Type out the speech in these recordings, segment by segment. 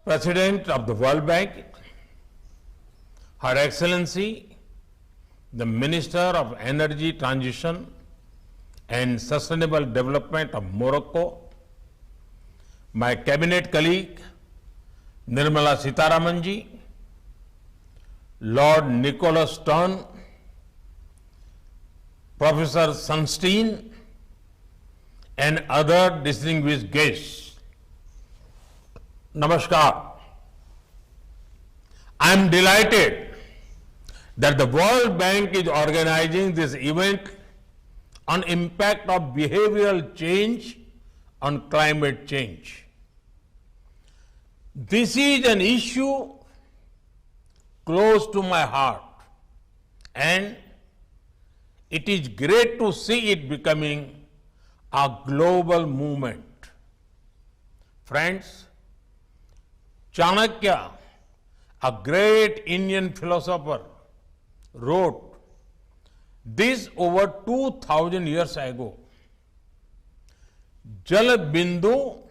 President of the World Bank, Her Excellency, the Minister of Energy Transition and Sustainable Development of Morocco, my cabinet colleague Nirmala Sitharamanji, Lord Nicholas Stern, Professor Sunstein, and other distinguished guests. Namaskar. I am delighted that the World Bank is organizing this event on impact of behavioral change on climate change. This is an issue close to my heart, and it is great to see it becoming a global movement. Friends, Chanakya, a great Indian philosopher, wrote this over 2000 years ago. Jal bindu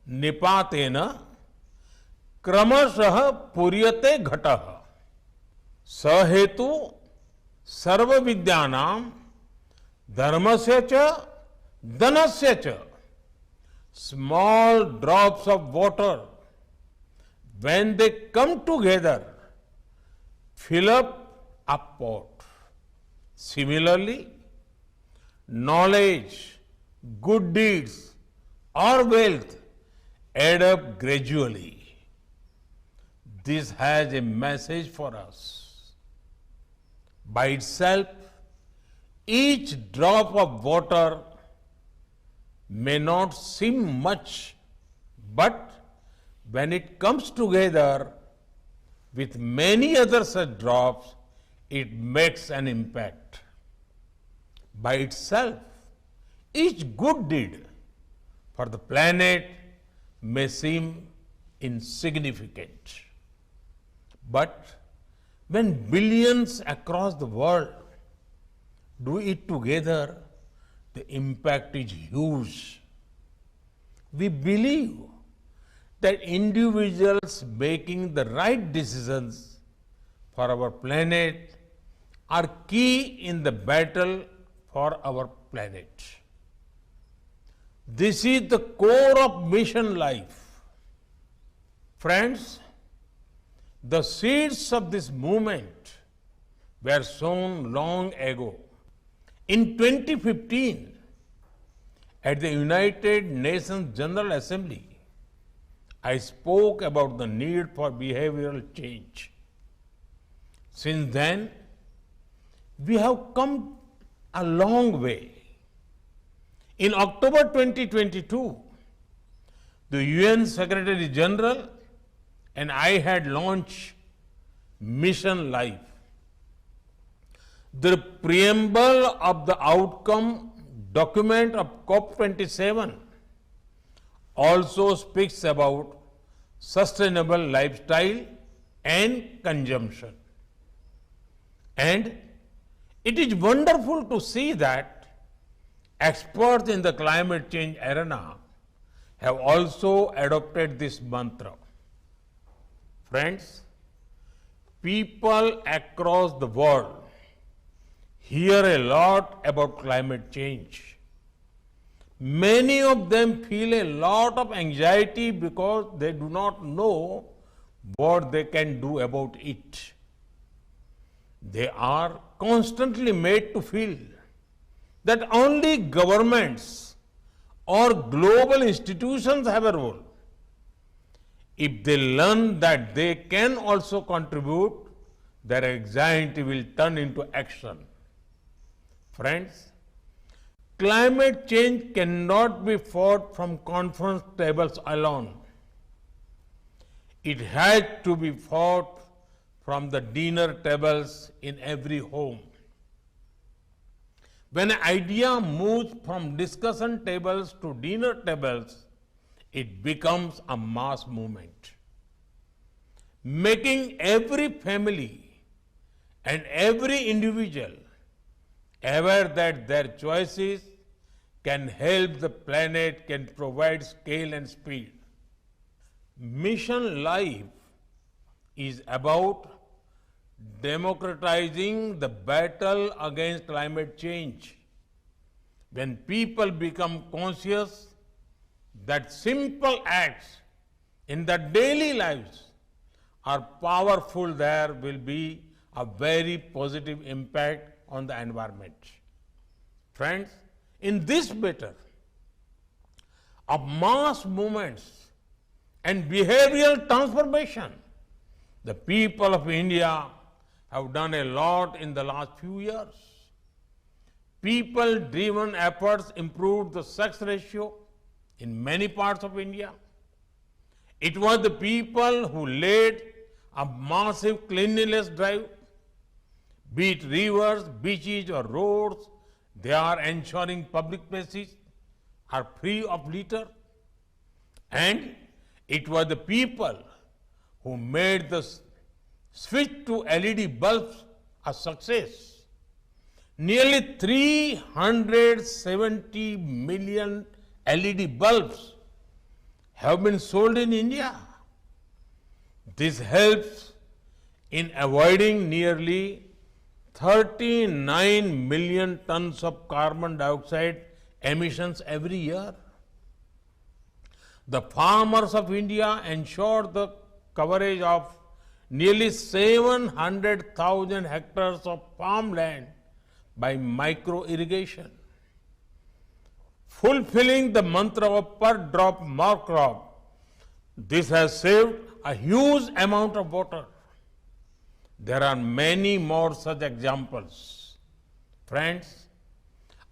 nipatena kramashah puryate ghatah sahetu sarva vidyanam dharmasya cha dhanasya cha. Small drops of water, when they come together, fill up a pot. Similarly, knowledge, good deeds, or wealth add up gradually. This has a message for us. By itself, each drop of water may not seem much, but when it comes together with many other such drops, it makes an impact. By itself, each good deed for the planet may seem insignificant. But when billions across the world do it together, the impact is huge. We believe that individuals making the right decisions for our planet are key in the battle for our planet. This is the core of mission life. Friends, the seeds of this movement were sown long ago. In 2015, at the United Nations General Assembly, I spoke about the need for behavioral change. Since then, we have come a long way. In October 2022, the UN Secretary General and I had launched Mission Life. The preamble of the outcome document of COP27 also speaks about sustainable lifestyle and consumption. And it is wonderful to see that experts in the climate change arena have also adopted this mantra. Friends, people across the world hear a lot about climate change. Many of them feel a lot of anxiety because they do not know what they can do about it. They are constantly made to feel that only governments or global institutions have a role. If they learn that they can also contribute, their anxiety will turn into action. Friends, climate change cannot be fought from conference tables alone. It has to be fought from the dinner tables in every home. When an idea moves from discussion tables to dinner tables, it becomes a mass movement. Making every family and every individual aware that their choices can help the planet, can provide scale and speed. Mission Life is about democratizing the battle against climate change. When people become conscious that simple acts in their daily lives are powerful, there will be a very positive impact on the environment. Friends, in this battle of mass movements and behavioral transformation, the people of India have done a lot in the last few years. People-driven efforts improved the sex ratio in many parts of India. It was the people who led a massive cleanliness drive. Be it rivers, beaches or roads, they are ensuring public places are free of litter. And it was the people who made the switch to LED bulbs a success. Nearly 370 million LED bulbs have been sold in India. This helps in avoiding nearly 39 million tons of carbon dioxide emissions every year. The farmers of India ensured the coverage of nearly 700,000 hectares of farmland by micro irrigation. Fulfilling the mantra of per drop more crop, this has saved a huge amount of water. There are many more such examples. Friends,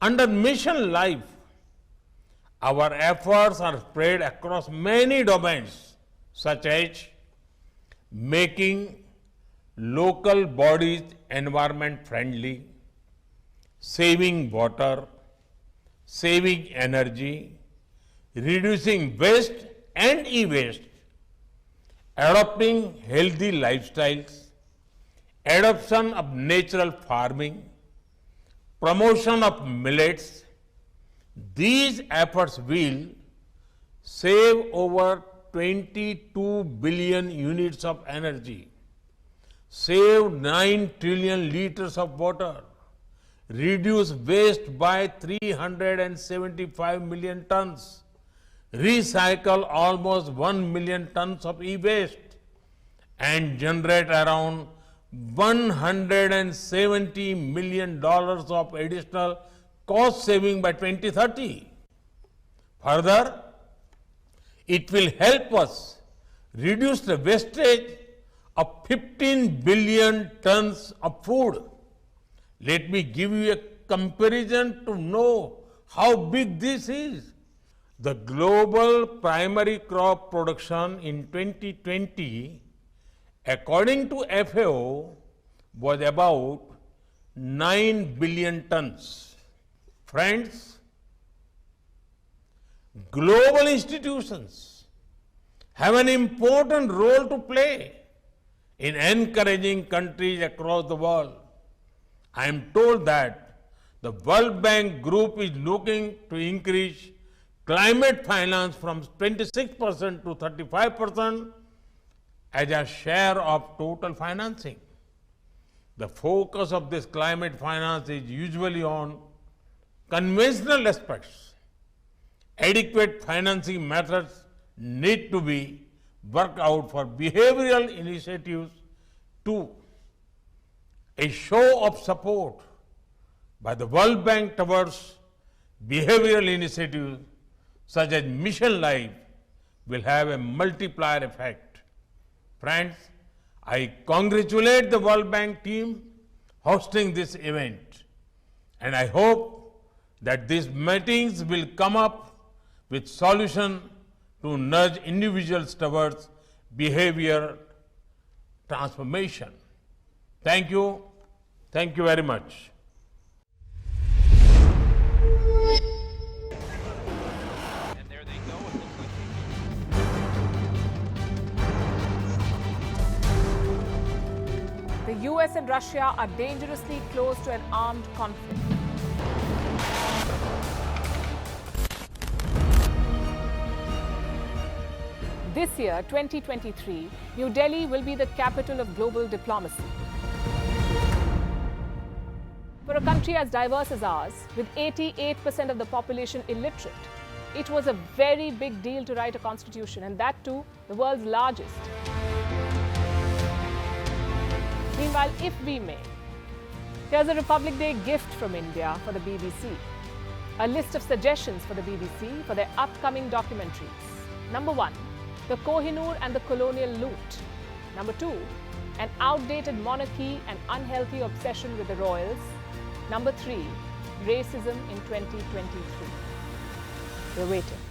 under Mission Life, our efforts are spread across many domains, such as making local bodies environment friendly, saving water, saving energy, reducing waste and e-waste, adopting healthy lifestyles, adoption of natural farming, promotion of millets. These efforts will save over 22 billion units of energy, save 9 trillion liters of water, reduce waste by 375 million tons, recycle almost 1 million tons of e-waste, and generate around $170 million of additional cost saving by 2030. Further, it will help us reduce the wastage of 15 billion tons of food. Let me give you a comparison to know how big this is. The global primary crop production in 2020, according to FAO, was about 9 billion tons. Friends, global institutions have an important role to play in encouraging countries across the world. I am told that the World Bank Group is looking to increase climate finance from 26% to 35% as a share of total financing. The focus of this climate finance is usually on conventional aspects. Adequate financing methods need to be worked out for behavioral initiatives too. A show of support by the World Bank towards behavioral initiatives such as Mission Life will have a multiplier effect. Friends, I congratulate the World Bank team hosting this event, and I hope that these meetings will come up with solutions to nudge individuals towards behavior transformation. Thank you. Thank you very much. And there they go. It looks like The US and Russia are dangerously close to an armed conflict. This year, 2023, New Delhi will be the capital of global diplomacy. For a country as diverse as ours, with 88% of the population illiterate, it was a very big deal to write a constitution, and that too, the world's largest. Meanwhile, if we may, here's a Republic Day gift from India for the BBC. A list of suggestions for the BBC for their upcoming documentaries. Number 1, the Kohinoor and the colonial loot. Number 2, an outdated monarchy and unhealthy obsession with the royals. Number 3, racism in 2023. We're waiting.